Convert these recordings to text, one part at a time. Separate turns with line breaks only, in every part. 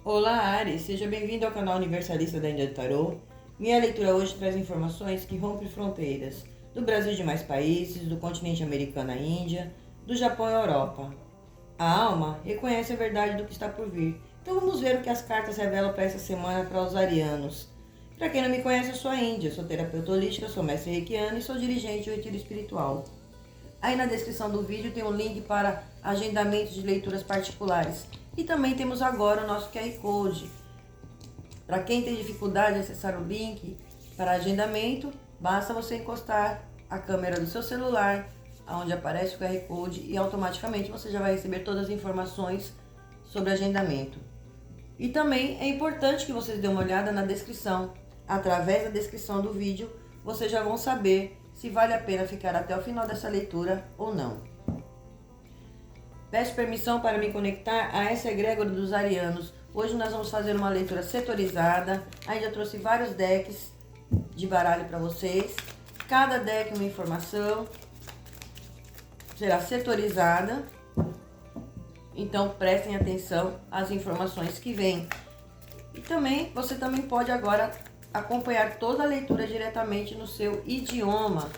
Olá, Ares, seja bem-vindo ao canal Universalista da Índia do Tarô. Minha leitura hoje traz informações que rompem fronteiras do Brasil e demais países, do continente americano à Índia, do Japão à Europa. A alma reconhece a verdade do que está por vir. Então vamos ver o que as cartas revelam para essa semana para os arianos. Para quem não me conhece, eu sou a Índia, sou terapeuta holística, sou mestre reikiano e sou dirigente do retiro espiritual. Aí na descrição do vídeo tem um link para agendamentos de leituras particulares. E também temos agora o nosso QR Code. Para quem tem dificuldade de acessar o link para agendamento, basta você encostar a câmera do seu celular, onde aparece o QR Code, e automaticamente você já vai receber todas as informações sobre agendamento. E também é importante que vocês dêem uma olhada na descrição. Através da descrição do vídeo, vocês já vão saber se vale a pena ficar até o final dessa leitura ou não. Peço permissão para me conectar a essa egrégora dos arianos. Hoje nós vamos fazer uma leitura setorizada. Ainda trouxe vários decks de baralho para vocês. Cada deck uma informação. Será setorizada. Então prestem atenção às informações que vêm. E também, você também pode agora acompanhar toda a leitura diretamente no seu idioma.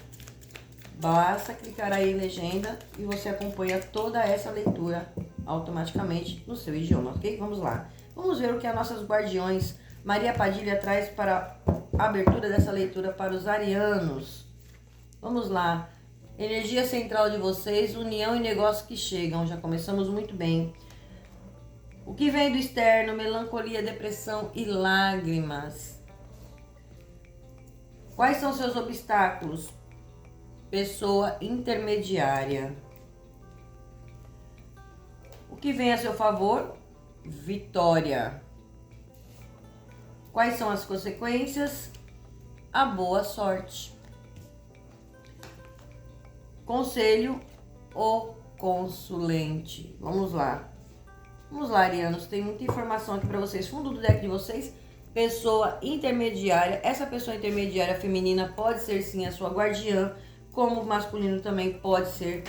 Basta clicar aí em legenda e você acompanha toda essa leitura automaticamente no seu idioma, ok? Vamos lá. Vamos ver o que as nossas guardiões Maria Padilha traz para a abertura dessa leitura para os arianos. Vamos lá. Energia central de vocês, união e negócios que chegam. Já começamos muito bem. O que vem do externo, melancolia, depressão e lágrimas. Quais são seus obstáculos? Pessoa intermediária. O que vem a seu favor? Vitória. Quais são as consequências? A boa sorte. Conselho ou consulente. Vamos lá. Vamos lá, arianos. Tem muita informação aqui para vocês. Fundo do deck de vocês. Pessoa intermediária. Essa pessoa intermediária feminina pode ser sim a sua guardiã. Como o masculino também pode ser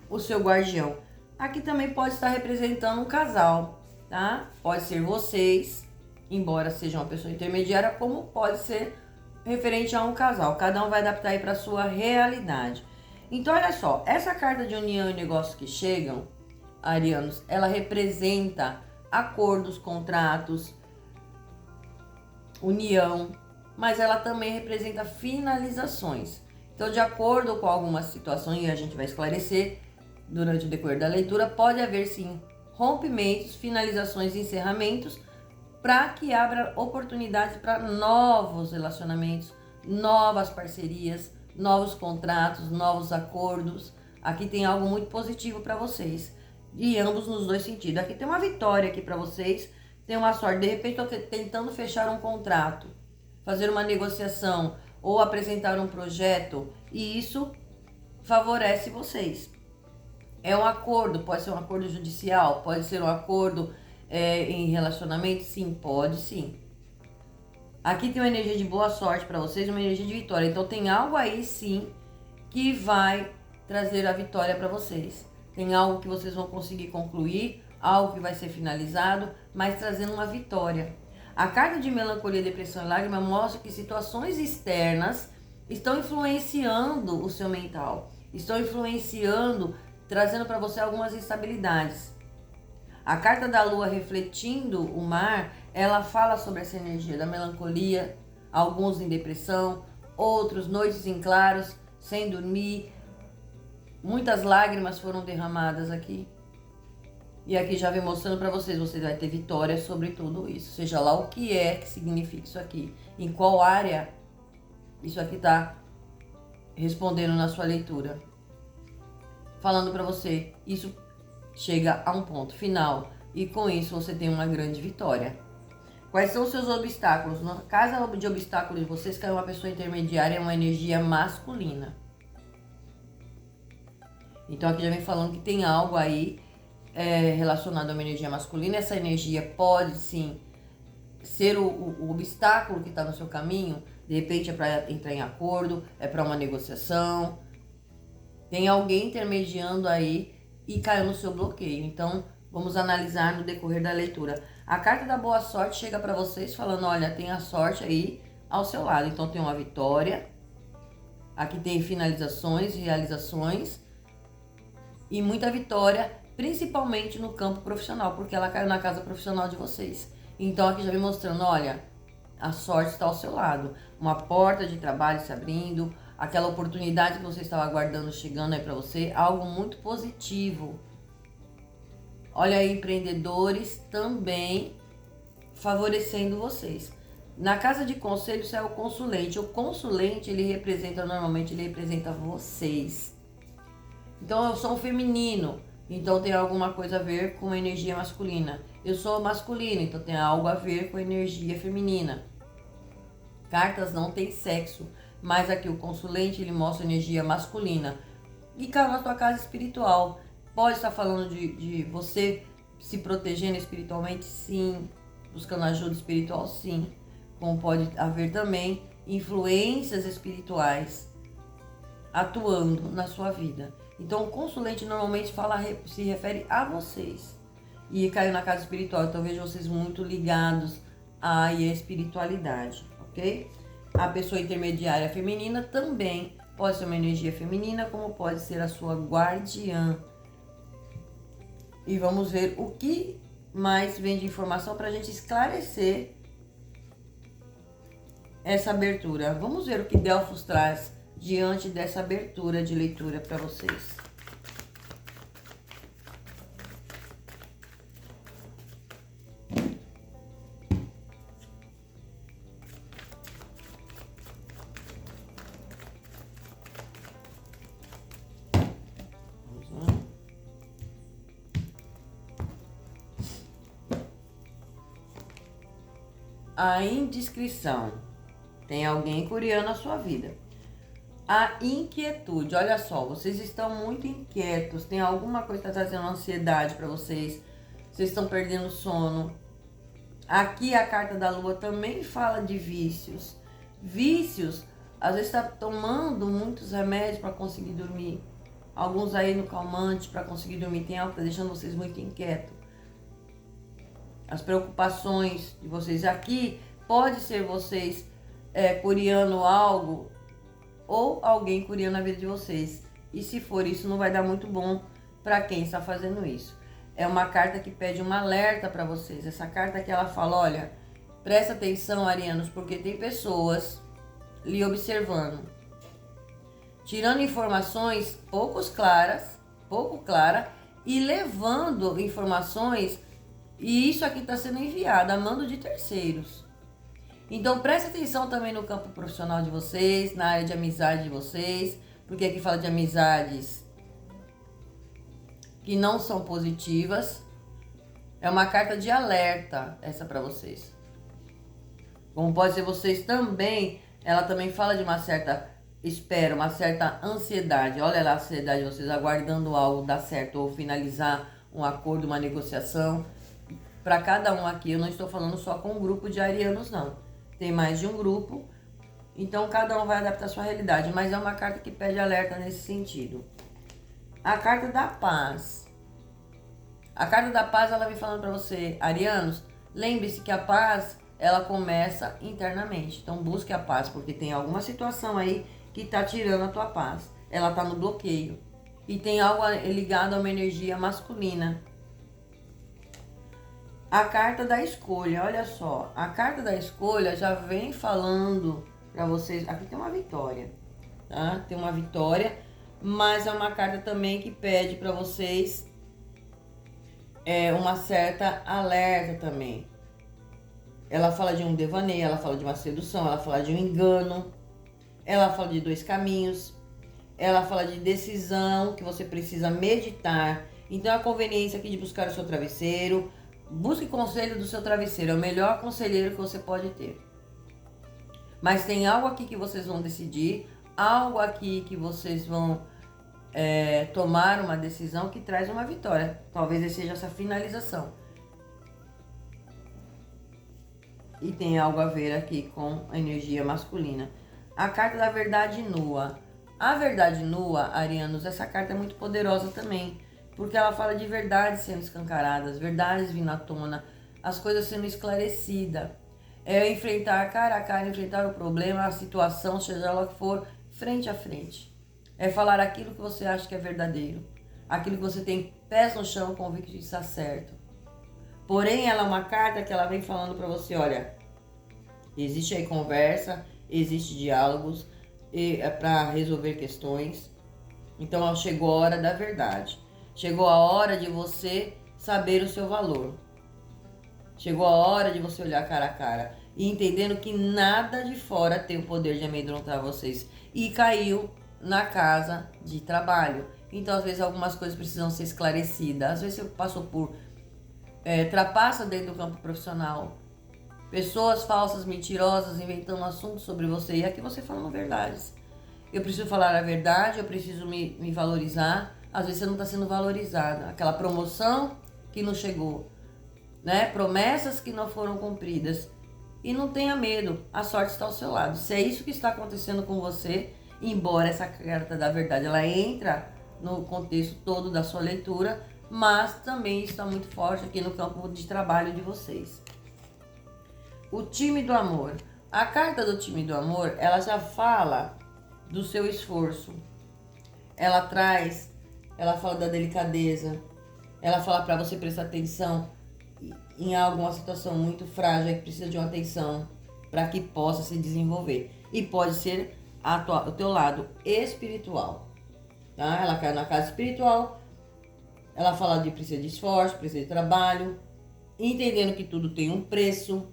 o seu guardião. Aqui também pode estar representando um casal, tá? Pode ser vocês, embora seja uma pessoa intermediária, como pode ser referente a um casal. Cada um vai adaptar aí para a sua realidade. Então, olha só, essa carta de união e negócios que chegam, arianos, ela representa acordos, contratos, união, mas ela também representa finalizações. Então, de acordo com algumas situações, e a gente vai esclarecer durante o decorrer da leitura, pode haver sim rompimentos, finalizações e encerramentos para que abra oportunidades para novos relacionamentos, novas parcerias, novos contratos, novos acordos. Aqui tem algo muito positivo para vocês, e ambos nos dois sentidos. Aqui tem uma vitória aqui para vocês, tem uma sorte. De repente, estou tentando fechar um contrato, fazer uma negociação ou apresentar um projeto, e isso favorece vocês. É um acordo, pode ser um acordo judicial, pode ser um acordo em relacionamento, sim, pode sim. Aqui tem uma energia de boa sorte para vocês, uma energia de vitória. Então tem algo aí sim que vai trazer a vitória para vocês. Tem algo que vocês vão conseguir concluir, algo que vai ser finalizado, mas trazendo uma vitória. A carta de melancolia, depressão e lágrima mostra que situações externas estão influenciando o seu mental, estão influenciando, trazendo para você algumas instabilidades. A carta da lua refletindo o mar, ela fala sobre essa energia da melancolia, alguns em depressão, outros noites em claros, sem dormir. Muitas lágrimas foram derramadas aqui. E aqui já vem mostrando para vocês, você vai ter vitória sobre tudo isso. Seja lá o que é que significa isso aqui. Em qual área isso aqui está respondendo na sua leitura. Falando para você, isso chega a um ponto final. E com isso você tem uma grande vitória. Quais são os seus obstáculos? Na casa de obstáculos de vocês, caiu uma pessoa intermediária, é uma energia masculina. Então aqui já vem falando que tem algo aí relacionado a uma energia masculina. Essa energia pode sim ser o obstáculo que está no seu caminho. De repente é para entrar em acordo, é para uma negociação. Tem alguém intermediando aí e caiu no seu bloqueio. Então Vamos analisar no decorrer da leitura. A carta da boa sorte chega para vocês falando, olha, tem a sorte aí ao seu lado. Então tem uma vitória, aqui tem finalizações, realizações e muita vitória, principalmente no campo profissional, porque ela caiu na casa profissional de vocês. Então aqui já vem mostrando, olha, a sorte está ao seu lado. Uma porta de trabalho se abrindo, aquela oportunidade que você estava aguardando chegando aí para você, algo muito positivo. Olha aí, empreendedores também favorecendo vocês. Na casa de conselhos é o consulente. O consulente, normalmente ele representa vocês. Então eu sou um feminino, então tem alguma coisa a ver com energia masculina. Eu sou masculino, então tem algo a ver com energia feminina. Cartas não tem sexo, mas aqui o consulente ele mostra energia masculina. E caiu na tua casa espiritual. Pode estar falando de você se protegendo espiritualmente, sim. Buscando ajuda espiritual, sim. Como pode haver também influências espirituais atuando na sua vida. Então, o consulente normalmente se refere a vocês. E caiu na casa espiritual, então vejo vocês muito ligados à espiritualidade, ok? A pessoa intermediária feminina também pode ser uma energia feminina, como pode ser a sua guardiã. E vamos ver o que mais vem de informação para a gente esclarecer essa abertura. Vamos ver o que Delfos traz diante dessa abertura de leitura para vocês. A indiscrição. Tem alguém curiando a sua vida. A inquietude. Olha só, vocês estão muito inquietos. Tem alguma coisa que está trazendo ansiedade para vocês. Vocês estão perdendo sono. Aqui a carta da lua também fala de vícios. Vícios, às vezes está tomando muitos remédios para conseguir dormir. Alguns aí no calmante para conseguir dormir. Tem algo que está deixando vocês muito inquietos. As preocupações de vocês aqui, pode ser vocês curiando algo ou alguém curiando a vida de vocês. E se for isso, não vai dar muito bom para quem está fazendo isso. É uma carta que pede um alerta para vocês. Essa carta que ela fala, olha, presta atenção, arianos, porque tem pessoas lhe observando, tirando informações pouco claras e levando informações. E isso aqui está sendo enviado a mando de terceiros. Então preste atenção também no campo profissional de vocês, na área de amizade de vocês, porque aqui fala de amizades que não são positivas. É uma carta de alerta essa para vocês. Como pode ser vocês também, ela também fala de uma certa espera, uma certa ansiedade. Olha lá a ansiedade de vocês aguardando algo dar certo ou finalizar um acordo, uma negociação. Para cada um aqui, eu não estou falando só com um grupo de arianos, não. Tem mais de um grupo, então cada um vai adaptar a sua realidade, mas é uma carta que pede alerta nesse sentido. A carta da paz. A carta da paz, ela vem falando para você, arianos, lembre-se que a paz, ela começa internamente. Então busque a paz, porque tem alguma situação aí que está tirando a tua paz. Ela está no bloqueio. E tem algo ligado a uma energia masculina. A carta da escolha, olha só, a carta da escolha já vem falando para vocês, aqui tem uma vitória, tá? Tem uma vitória, mas é uma carta também que pede para vocês uma certa alerta também. Ela fala de um devaneio, ela fala de uma sedução, ela fala de um engano, ela fala de dois caminhos, ela fala de decisão que você precisa meditar. Então a conveniência aqui de buscar o seu travesseiro. Busque conselho do seu travesseiro, é o melhor conselheiro que você pode ter. Mas tem algo aqui que vocês vão decidir, algo aqui que vocês vão tomar uma decisão que traz uma vitória. Talvez seja essa finalização. E tem algo a ver aqui com a energia masculina. A carta da verdade nua. A verdade nua, arianos, essa carta é muito poderosa também. porque ela fala de verdades sendo escancaradas, verdades vindo à tona, as coisas sendo esclarecidas. É enfrentar cara a cara, enfrentar o problema, a situação, seja ela que for, frente a frente. É falar aquilo que você acha que é verdadeiro, aquilo que você tem pés no chão, convicto de estar certo. Porém, ela é uma carta que ela vem falando para você, olha, existe aí conversa, existe diálogos para resolver questões. Então, chegou a hora da verdade. Chegou a hora de você saber o seu valor. Chegou a hora de você olhar cara a cara e entendendo que nada de fora tem o poder de amedrontar vocês. E caiu na casa de trabalho. Então, às vezes, algumas coisas precisam ser esclarecidas. Às vezes, você passou por trapaça dentro do campo profissional. Pessoas falsas, mentirosas, inventando assuntos sobre você. E aqui você falando verdades. Eu preciso falar a verdade, eu preciso me valorizar. Às vezes, você não está sendo valorizada. Aquela promoção que não chegou, né? Promessas que não foram cumpridas. E não tenha medo, a sorte está ao seu lado. Se é isso que está acontecendo com você, embora essa carta da verdade ela entra no contexto todo da sua leitura, mas também está muito forte aqui no campo de trabalho de vocês. O time do amor. A carta do time do amor, ela já fala do seu esforço. Ela fala da delicadeza. Ela fala para você prestar atenção em alguma situação muito frágil que precisa de uma atenção para que possa se desenvolver. E pode ser o teu lado espiritual. Tá? Ela cai na casa espiritual. Ela fala de precisa de esforço, precisa de trabalho, entendendo que tudo tem um preço.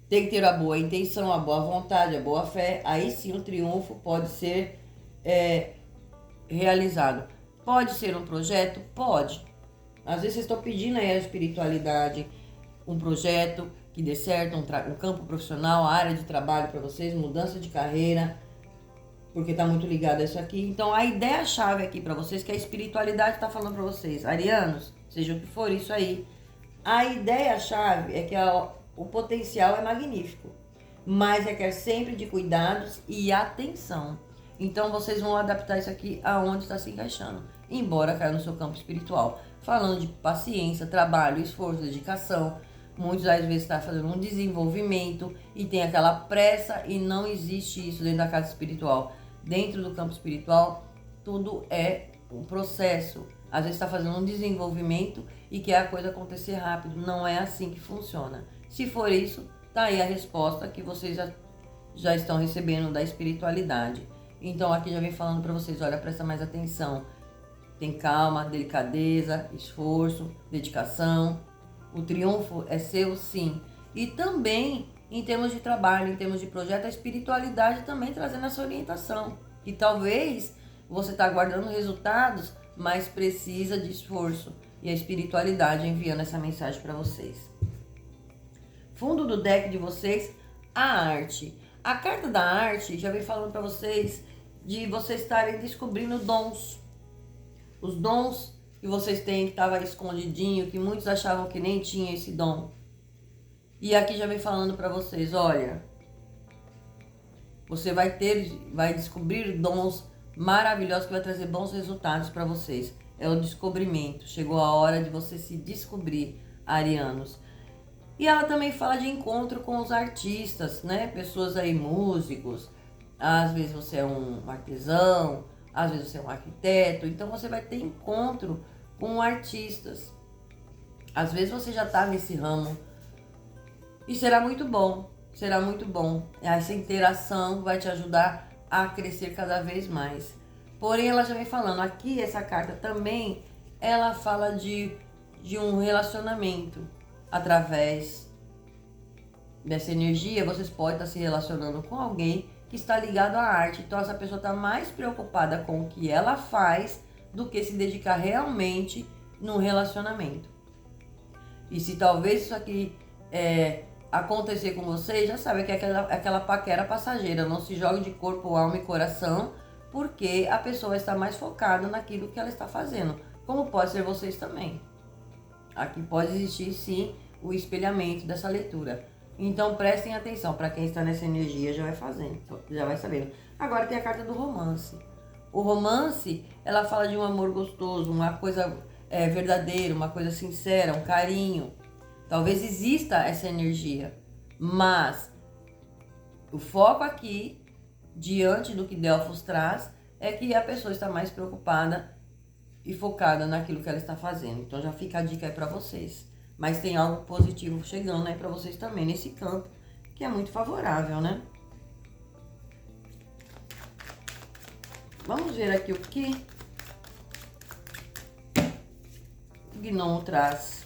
Tem que ter a boa intenção, a boa vontade, a boa fé. Aí sim o triunfo pode ser realizado. Pode ser um projeto? Pode. Às vezes vocês estão pedindo aí a espiritualidade, um projeto que dê certo, um campo profissional, a área de trabalho para vocês, mudança de carreira, porque está muito ligado a isso aqui. Então a ideia-chave aqui para vocês, que a espiritualidade está falando para vocês, arianos, seja o que for isso aí, a ideia-chave é que o potencial é magnífico, mas requer sempre de cuidados e atenção. Então vocês vão adaptar isso aqui aonde está se encaixando, embora caia no seu campo espiritual. Falando de paciência, trabalho, esforço, dedicação. Muitos às vezes estão fazendo um desenvolvimento e tem aquela pressa e não existe isso dentro da casa espiritual. Dentro do campo espiritual, tudo é um processo. Às vezes está fazendo um desenvolvimento e quer a coisa acontecer rápido. Não é assim que funciona. Se for isso, tá aí a resposta que vocês já estão recebendo da espiritualidade. Então aqui já vem falando para vocês, olha, presta mais atenção. Tem calma, delicadeza, esforço, dedicação. O triunfo é seu, sim. E também, em termos de trabalho, em termos de projeto, a espiritualidade também trazendo essa orientação. Que talvez você está aguardando resultados, mas precisa de esforço. E a espiritualidade enviando essa mensagem para vocês. Fundo do deck de vocês, a arte. A carta da arte já vem falando para vocês de vocês estarem descobrindo dons. Os dons que vocês têm que estavam escondidinho, que muitos achavam que nem tinha esse dom. E aqui já vem falando para vocês, olha, você vai descobrir dons maravilhosos que vai trazer bons resultados para vocês. É o descobrimento. Chegou a hora de você se descobrir, arianos. E ela também fala de encontro com os artistas, né? Pessoas aí, músicos. Às vezes você é um artesão, às vezes você é um arquiteto. Então você vai ter encontro com artistas. Às vezes você já está nesse ramo. E será muito bom. Será muito bom. Essa interação vai te ajudar a crescer cada vez mais. Porém, ela já vem falando. Aqui, essa carta também, ela fala de um relacionamento. Através dessa energia, vocês podem estar se relacionando com alguém que está ligado à arte. Então, essa pessoa está mais preocupada com o que ela faz do que se dedicar realmente no relacionamento. E se talvez isso aqui acontecer com vocês, já sabe que é aquela paquera passageira. Não se jogue de corpo, alma e coração, porque a pessoa está mais focada naquilo que ela está fazendo. Como pode ser vocês também. Aqui pode existir, sim, o espelhamento dessa leitura. Então, prestem atenção. Para quem está nessa energia, já vai fazendo, já vai sabendo. Agora tem a carta do romance. O romance, ela fala de um amor gostoso, uma coisa verdadeira, uma coisa sincera, um carinho. Talvez exista essa energia, mas o foco aqui, diante do que Delfos traz, é que a pessoa está mais preocupada e focada naquilo que ela está fazendo. Então já fica a dica aí para vocês. Mas tem algo positivo chegando aí para vocês também nesse campo, que é muito favorável, né? Vamos ver aqui o que o Gnomo traz.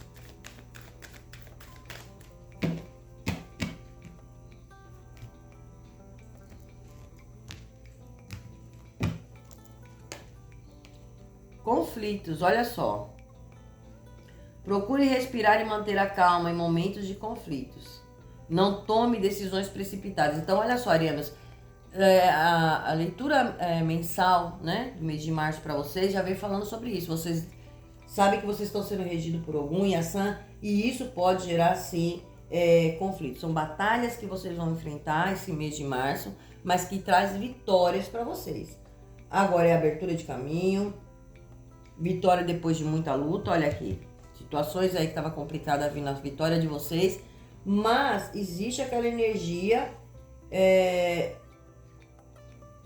Conflitos, olha só. Procure respirar e manter a calma em momentos de conflitos. Não tome decisões precipitadas. Então, olha só, arianos, a leitura mensal, né, do mês de março para vocês já vem falando sobre isso. Vocês sabem que vocês estão sendo regidos por Ogum e Assã, e isso pode gerar, sim, conflitos. São batalhas que vocês vão enfrentar esse mês de março, mas que traz vitórias para vocês. Agora é abertura de caminho, vitória depois de muita luta. Olha aqui, situações aí que estava complicada vindo a vitória de vocês, mas existe aquela energia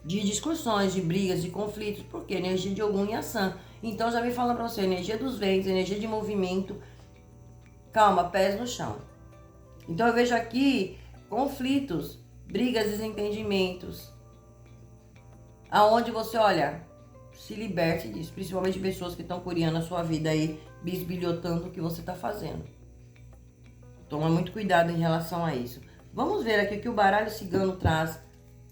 de discussões, de brigas, de conflitos, porque energia de Ogum e Assã. Então já vem falando para você, energia dos ventos, energia de movimento. Calma, pés no chão. Então eu vejo aqui conflitos, brigas, desentendimentos, aonde você, olha, se liberte disso, principalmente pessoas que estão curiando a sua vida aí, bisbilhotando o que você está fazendo. Toma muito cuidado em relação a isso. Vamos ver aqui o que o baralho cigano traz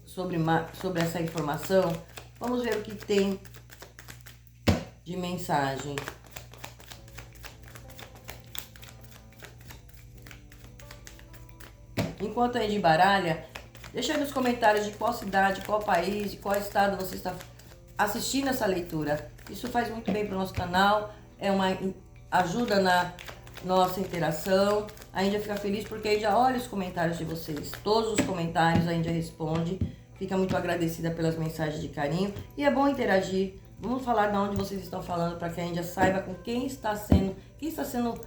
sobre essa informação. Vamos ver o que tem de mensagem. Enquanto a Andy baralha, deixa aí nos comentários de qual cidade, qual país, de qual estado você está assistindo essa leitura. Isso faz muito bem para o nosso canal, ajuda na nossa interação. A Índia fica feliz porque a Índia olha os comentários de vocês. Todos os comentários a Índia responde. Fica muito agradecida pelas mensagens de carinho. E é bom interagir. Vamos falar de onde vocês estão falando para que a Índia saiba com quem está sendo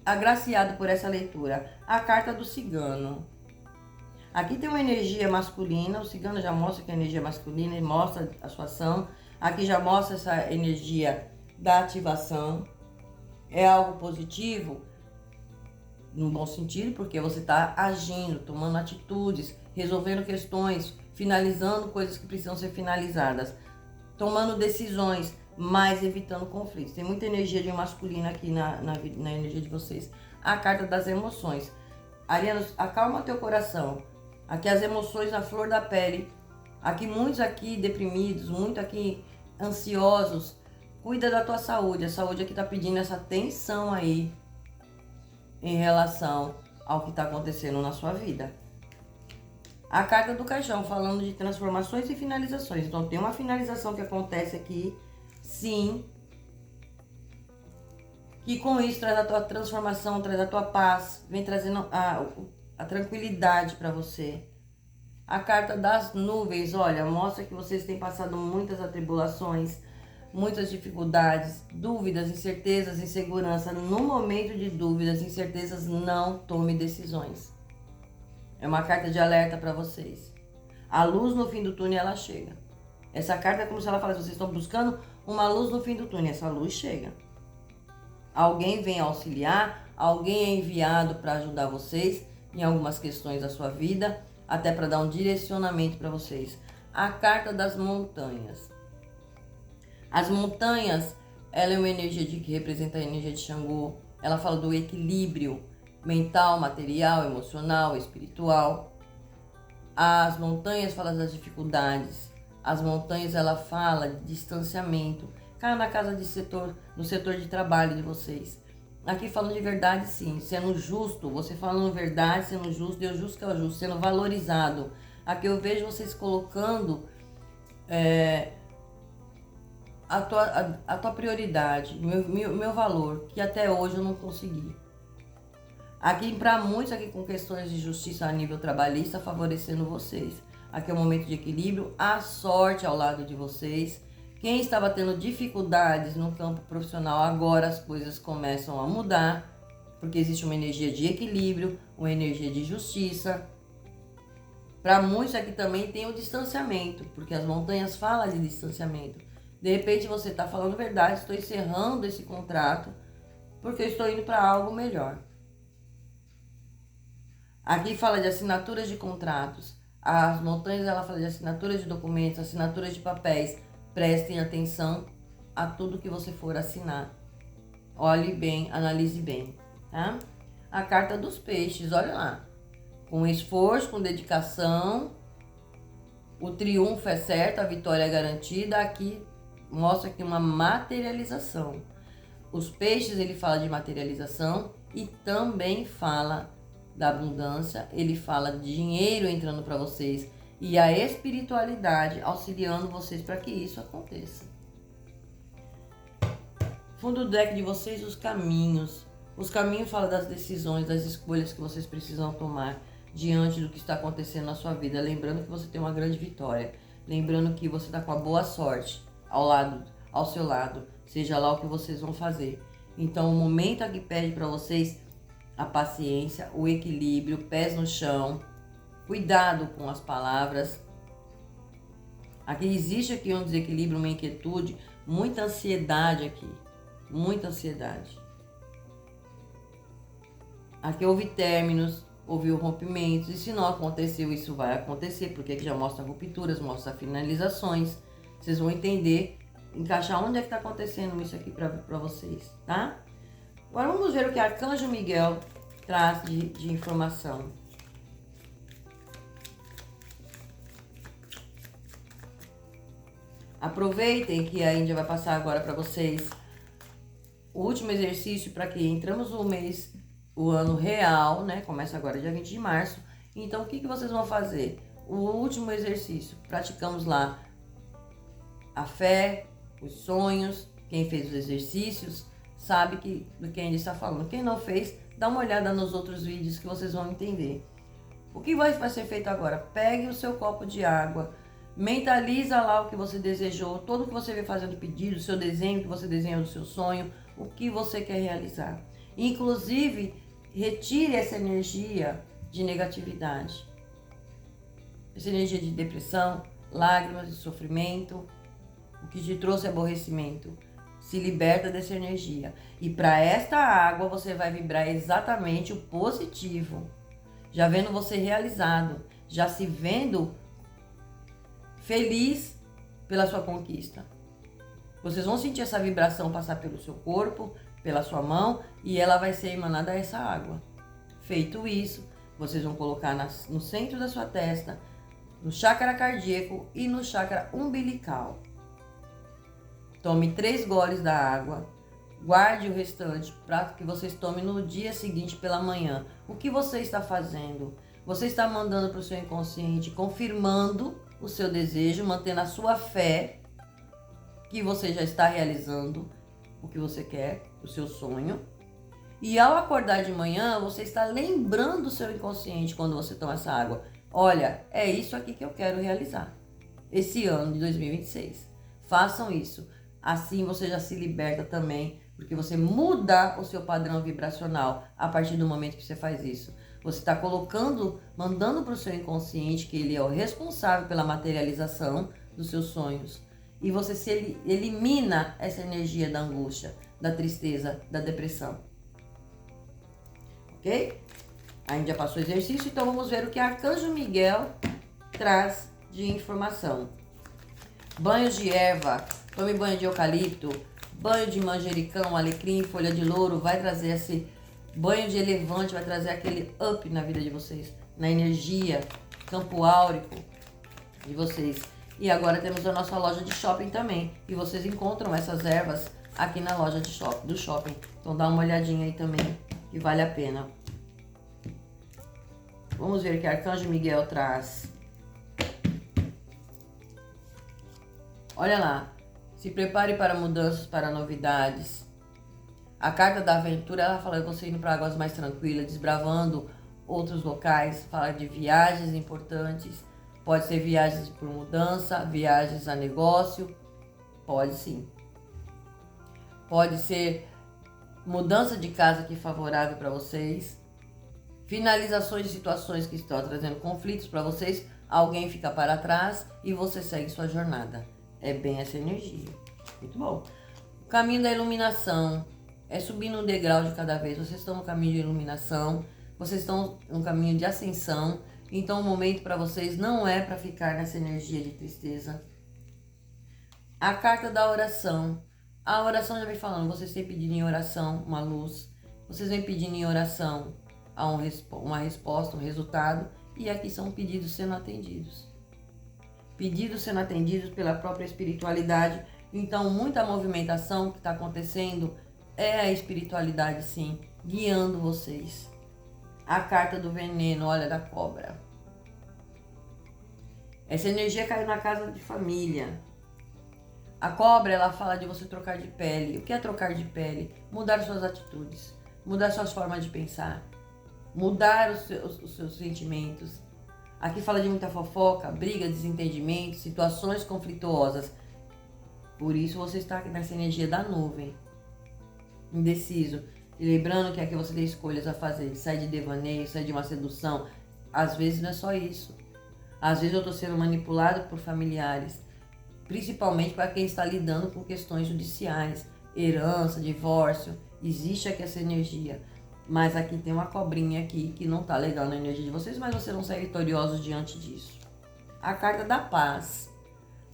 agraciado por essa leitura. A carta do cigano. Aqui tem uma energia masculina, o cigano já mostra que é energia masculina, ele mostra a sua ação. Aqui já mostra essa energia da ativação. É algo positivo, no bom sentido, porque você está agindo, tomando atitudes, resolvendo questões, finalizando coisas que precisam ser finalizadas, tomando decisões, mas evitando conflitos. Tem muita energia de masculina aqui na energia de vocês. A carta das emoções. Arianos, acalma teu coração. Aqui as emoções na flor da pele. Aqui muitos aqui deprimidos, muito aqui ansiosos. Cuida da tua saúde. A saúde aqui tá pedindo essa atenção aí em relação ao que está acontecendo na sua vida. A carta do caixão falando de transformações e finalizações. Então tem uma finalização que acontece aqui, sim. Que com isso traz a tua transformação, traz a tua paz, vem trazendo a tranquilidade para você. A carta das nuvens, olha, mostra que vocês têm passado muitas atribulações, muitas dificuldades, dúvidas, incertezas, insegurança. No momento de dúvidas, incertezas, não tome decisões. É uma carta de alerta para vocês. A luz no fim do túnel, ela chega. Essa carta é como se ela falasse, vocês estão buscando uma luz no fim do túnel. Essa luz chega. Alguém vem auxiliar, alguém é enviado para ajudar vocês em algumas questões da sua vida, até para dar um direcionamento para vocês. A carta das montanhas. As montanhas, ela é uma energia que representa a energia de Xangô. Ela fala do equilíbrio mental, material, emocional, espiritual. As montanhas falam das dificuldades. As montanhas, ela fala de distanciamento. Cai na casa no setor de trabalho de vocês. Aqui falando de verdade, sim, sendo justo, você falando verdade, sendo justo, Deus justo que é o justo, sendo valorizado. Aqui eu vejo vocês colocando a tua prioridade, meu valor, que até hoje eu não consegui. Aqui para muitos aqui com questões de justiça a nível trabalhista, favorecendo vocês. Aqui é um momento de equilíbrio, a sorte ao lado de vocês. Quem estava tendo dificuldades no campo profissional, agora as coisas começam a mudar, porque existe uma energia de equilíbrio, uma energia de justiça. Para muitos aqui também tem o distanciamento, porque as montanhas falam de distanciamento. De repente você está falando verdade, estou encerrando esse contrato, porque eu estou indo para algo melhor. Aqui fala de assinaturas de contratos. As montanhas, ela fala de assinaturas de documentos, assinaturas de papéis. Prestem atenção a tudo que você for assinar. Olhe bem, analise bem, tá? A carta dos peixes, olha lá. Com esforço, com dedicação, o triunfo é certo, a vitória é garantida. Aqui mostra aqui uma materialização. Os peixes, ele fala de materialização e também fala da abundância, ele fala de dinheiro entrando para vocês e a espiritualidade auxiliando vocês para que isso aconteça. Fundo do deck de vocês, os caminhos. Os caminhos falam das decisões, das escolhas que vocês precisam tomar diante do que está acontecendo na sua vida. Lembrando que você tem uma grande vitória. Lembrando que você está com a boa sorte ao seu lado. Seja lá o que vocês vão fazer. Então o momento aqui pede para vocês a paciência, o equilíbrio, pés no chão. Cuidado com as palavras. Aqui existe aqui um desequilíbrio, uma inquietude, muita ansiedade aqui. Muita ansiedade. Aqui houve términos, houve rompimentos, e se não aconteceu, isso vai acontecer, porque aqui já mostra rupturas, mostra finalizações. Vocês vão entender, encaixar onde é que está acontecendo isso aqui para vocês, tá? Agora vamos ver o que Arcanjo Miguel traz de informação. Aproveitem que a Índia vai passar agora para vocês o último exercício para que entramos no mês, o ano real, né? Começa agora dia 20 de março. Então, o que vocês vão fazer? O último exercício, praticamos lá a fé, os sonhos. Quem fez os exercícios sabe do que a Índia está falando. Quem não fez, dá uma olhada nos outros vídeos que vocês vão entender. O que vai ser feito agora? Pegue o seu copo de água, mentaliza lá o que você desejou, tudo que você vem fazendo pedido, o seu desenho que você desenhou do seu sonho, o que você quer realizar. Inclusive, retire essa energia de negatividade, essa energia de depressão, lágrimas, de sofrimento, o que te trouxe aborrecimento. Se liberta dessa energia. E para esta água você vai vibrar exatamente o positivo. Já vendo você realizado, já se vendo feliz pela sua conquista. Vocês vão sentir essa vibração passar pelo seu corpo, pela sua mão, e ela vai ser emanada a essa água. Feito isso, vocês vão colocar no centro da sua testa, no chakra cardíaco e no chakra umbilical. Tome 3 goles da água, guarde o restante para que vocês tomem no dia seguinte pela manhã. O que você está fazendo? Você está mandando para o seu inconsciente, confirmando o seu desejo, mantendo a sua fé que você já está realizando o que você quer, o seu sonho. E ao acordar de manhã, você está lembrando o seu inconsciente quando você toma essa água. Olha, é isso aqui que eu quero realizar esse ano de 2026. Façam isso. Assim você já se liberta também, porque você muda o seu padrão vibracional a partir do momento que você faz isso. Você está mandando para o seu inconsciente que ele é o responsável pela materialização dos seus sonhos. E você elimina essa energia da angústia, da tristeza, da depressão. Ok? A Índia passou o exercício, então vamos ver o que Arcanjo Miguel traz de informação. Banhos de erva, tome banho de eucalipto, banho de manjericão, alecrim, folha de louro, vai trazer esse banho de elefante, vai trazer aquele up na vida de vocês, na energia, campo áurico de vocês. E agora temos a nossa loja de shopping também, e vocês encontram essas ervas aqui na loja do shopping. Então dá uma olhadinha aí também, que vale a pena. Vamos ver o que Arcanjo Miguel traz. Olha lá, se prepare para mudanças, para novidades. A carta da aventura, ela fala de você indo para águas mais tranquilas, desbravando outros locais, fala de viagens importantes. Pode ser viagens por mudança, viagens a negócio, pode sim. Pode ser mudança de casa que é favorável para vocês, finalizações de situações que estão trazendo conflitos para vocês, alguém fica para trás e você segue sua jornada. É bem essa energia. Muito bom. O caminho da iluminação é subindo um degrau de cada vez. Vocês estão no caminho de iluminação, vocês estão no caminho de ascensão. Então o momento para vocês não é para ficar nessa energia de tristeza. A carta da oração. A oração já vem falando, vocês têm pedido em oração uma luz. Vocês vêm pedindo em oração a uma resposta, um resultado. E aqui são pedidos sendo atendidos. Pedidos sendo atendidos pela própria espiritualidade. Então muita movimentação que está acontecendo é a espiritualidade sim, guiando vocês. A carta do veneno, olha, da cobra. Essa energia caiu na casa de família. A cobra, ela fala de você trocar de pele. O que é trocar de pele? Mudar suas atitudes, mudar suas formas de pensar, mudar os seus sentimentos. Aqui fala de muita fofoca, briga, desentendimento, situações conflituosas. Por isso você está aqui nessa energia da nuvem, indeciso. E lembrando que aqui você tem escolhas a fazer, sai de devaneio, sai de uma sedução. Às vezes não é só isso. Às vezes eu estou sendo manipulado por familiares, principalmente para quem está lidando com questões judiciais, herança, divórcio. Existe aqui essa energia, mas aqui tem uma cobrinha aqui que não está legal na energia de vocês, mas vocês vão sair vitoriosos diante disso. A carta da paz.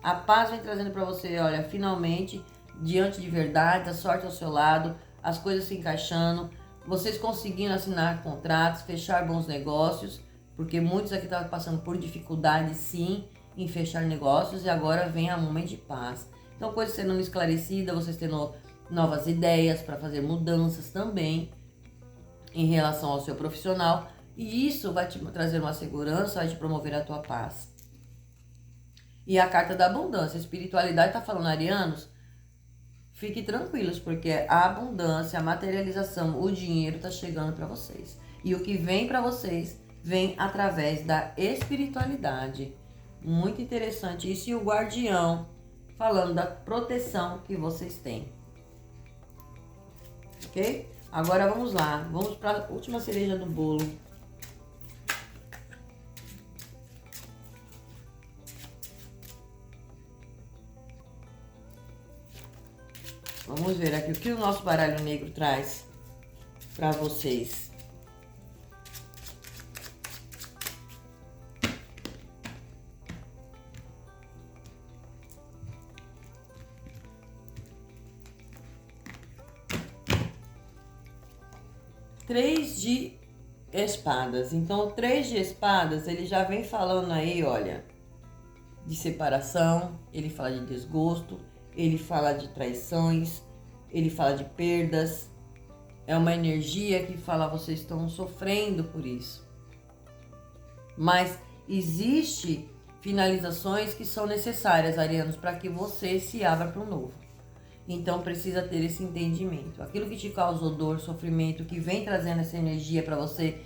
A paz vem trazendo para você, olha, finalmente, diante de verdade, a sorte ao seu lado, as coisas se encaixando, vocês conseguindo assinar contratos, fechar bons negócios, porque muitos aqui estavam passando por dificuldade, sim, em fechar negócios, e agora vem um momento de paz. Então, coisas sendo esclarecidas, vocês tendo novas ideias para fazer mudanças também em relação ao seu profissional, e isso vai te trazer uma segurança, vai te promover a tua paz. E a carta da abundância, a espiritualidade está falando, arianos, fiquem tranquilos, porque a abundância, a materialização, o dinheiro está chegando para vocês. E o que vem para vocês vem através da espiritualidade. Muito interessante isso. E o guardião falando da proteção que vocês têm. Ok? Agora vamos lá. Vamos para a última cereja do bolo. Vamos ver aqui o que o nosso baralho negro traz para vocês. Três de espadas. Então, o 3 de espadas, ele já vem falando aí, olha, de separação, ele fala de desgosto, ele fala de traições, ele fala de perdas. É uma energia que fala, vocês estão sofrendo por isso. Mas existe finalizações que são necessárias, arianos, para que você se abra para o novo. Então precisa ter esse entendimento. Aquilo que te causou dor, sofrimento, que vem trazendo essa energia para você,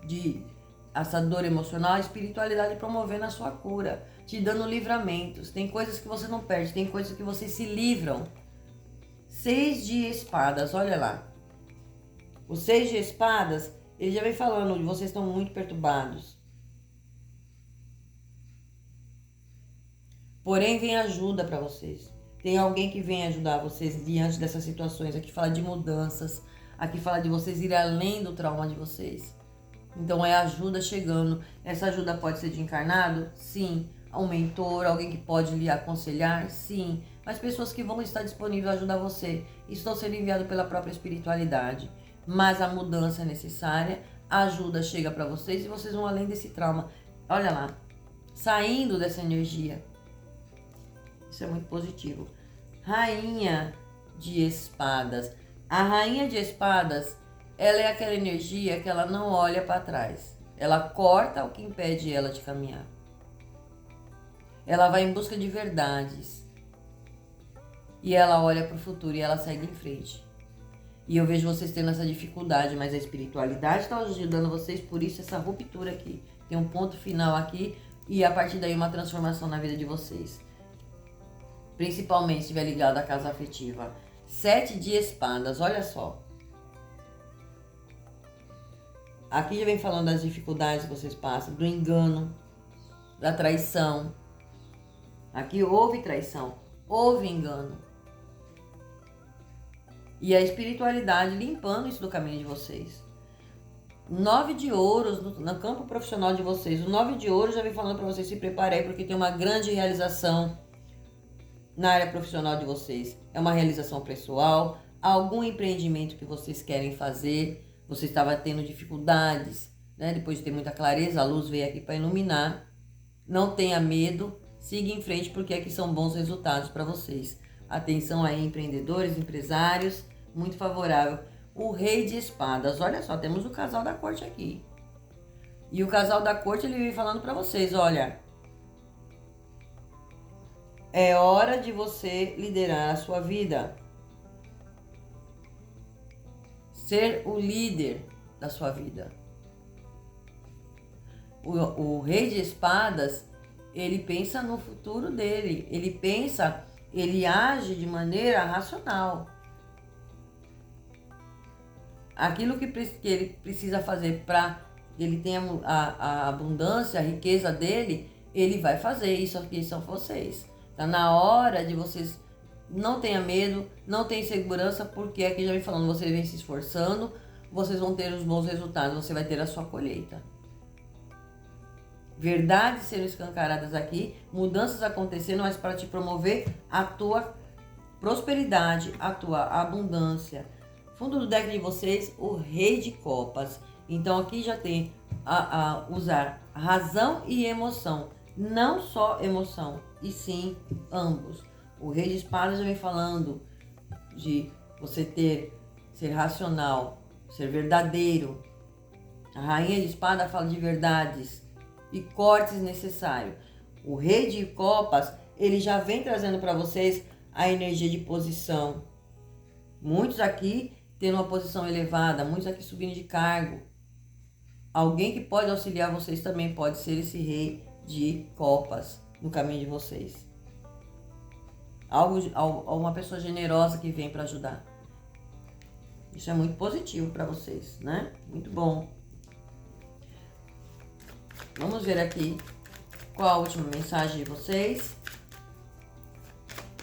de essa dor emocional, a espiritualidade promovendo a sua cura, te dando livramentos. Tem coisas que você não perde, tem coisas que vocês se livram. 6 de espadas, olha lá. O 6 de espadas, ele já vem falando de vocês estão muito perturbados. Porém, vem ajuda para vocês. Tem alguém que vem ajudar vocês diante dessas situações. Aqui fala de mudanças. Aqui fala de vocês ir além do trauma de vocês. Então é ajuda chegando. Essa ajuda pode ser de encarnado? Sim. Um mentor, alguém que pode lhe aconselhar? Sim. Mas pessoas que vão estar disponíveis a ajudar você. Estão sendo enviados pela própria espiritualidade. Mas a mudança é necessária. A ajuda chega para vocês e vocês vão além desse trauma. Olha lá. Saindo dessa energia. Isso é muito positivo. Rainha de espadas. A rainha de espadas, ela é aquela energia que ela não olha para trás. Ela corta o que impede ela de caminhar. Ela vai em busca de verdades. E ela olha para o futuro e ela segue em frente. E eu vejo vocês tendo essa dificuldade, mas a espiritualidade está ajudando vocês, por isso essa ruptura aqui. Tem um ponto final aqui e a partir daí uma transformação na vida de vocês. Principalmente se estiver ligado à casa afetiva. 7 de espadas, olha só. Aqui já vem falando das dificuldades que vocês passam, do engano, da traição. Aqui houve traição, houve engano. E a espiritualidade limpando isso do caminho de vocês. 9 de ouros no campo profissional de vocês. O 9 de ouros já vem falando para vocês se preparem porque tem uma grande realização na área profissional de vocês. É uma realização pessoal, algum empreendimento que vocês querem fazer. Você estava tendo dificuldades, né? Depois de ter muita clareza, a luz veio aqui para iluminar. Não tenha medo, siga em frente porque aqui são bons resultados para vocês. Atenção aí, empreendedores, empresários, muito favorável. O Rei de Espadas, olha só, temos o casal da corte aqui. E o casal da corte, ele vem falando para vocês, olha, é hora de você liderar a sua vida. Ser o líder da sua vida. O Rei de Espadas, ele pensa no futuro dele. Ele age de maneira racional. Aquilo que ele precisa fazer para ele tenha a abundância, a riqueza dele, ele vai fazer. Isso aqui são vocês. Tá na hora de vocês, não tenha medo, não tenha insegurança, porque aqui já vem falando, vocês vêm se esforçando, vocês vão ter os bons resultados, você vai ter a sua colheita. Verdades sendo escancaradas aqui, mudanças acontecendo, mas para te promover a tua prosperidade, a tua abundância. Fundo do deck de vocês, o Rei de Copas. Então aqui já tem a usar razão e emoção. Não só emoção, e sim ambos. O Rei de Espadas já vem falando de você ser racional, ser verdadeiro. A Rainha de Espada fala de verdades e cortes necessários. O Rei de Copas, ele já vem trazendo para vocês a energia de posição. Muitos aqui tendo uma posição elevada, muitos aqui subindo de cargo. Alguém que pode auxiliar vocês também pode ser esse Rei de Copas no caminho de vocês. Uma pessoa generosa que vem para ajudar. Isso é muito positivo para vocês, né? Muito bom. Vamos ver aqui qual a última mensagem de vocês.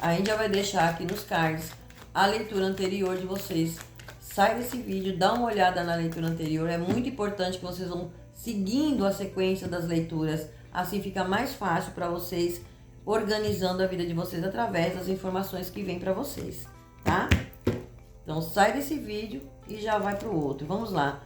A gente já vai deixar aqui nos cards a leitura anterior de vocês. Sai desse vídeo, dá uma olhada na leitura anterior. É muito importante que vocês vão seguindo a sequência das leituras. Assim fica mais fácil para vocês organizando a vida de vocês através das informações que vêm para vocês, tá? Então sai desse vídeo e já vai para o outro. Vamos lá.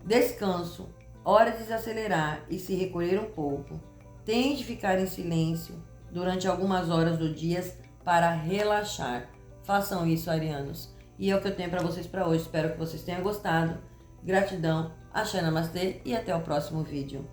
Descanso. Hora de desacelerar e se recolher um pouco. Tente ficar em silêncio durante algumas horas do dia para relaxar. Façam isso, arianos. E é o que eu tenho para vocês para hoje. Espero que vocês tenham gostado. Gratidão, axé, namastê e até o próximo vídeo.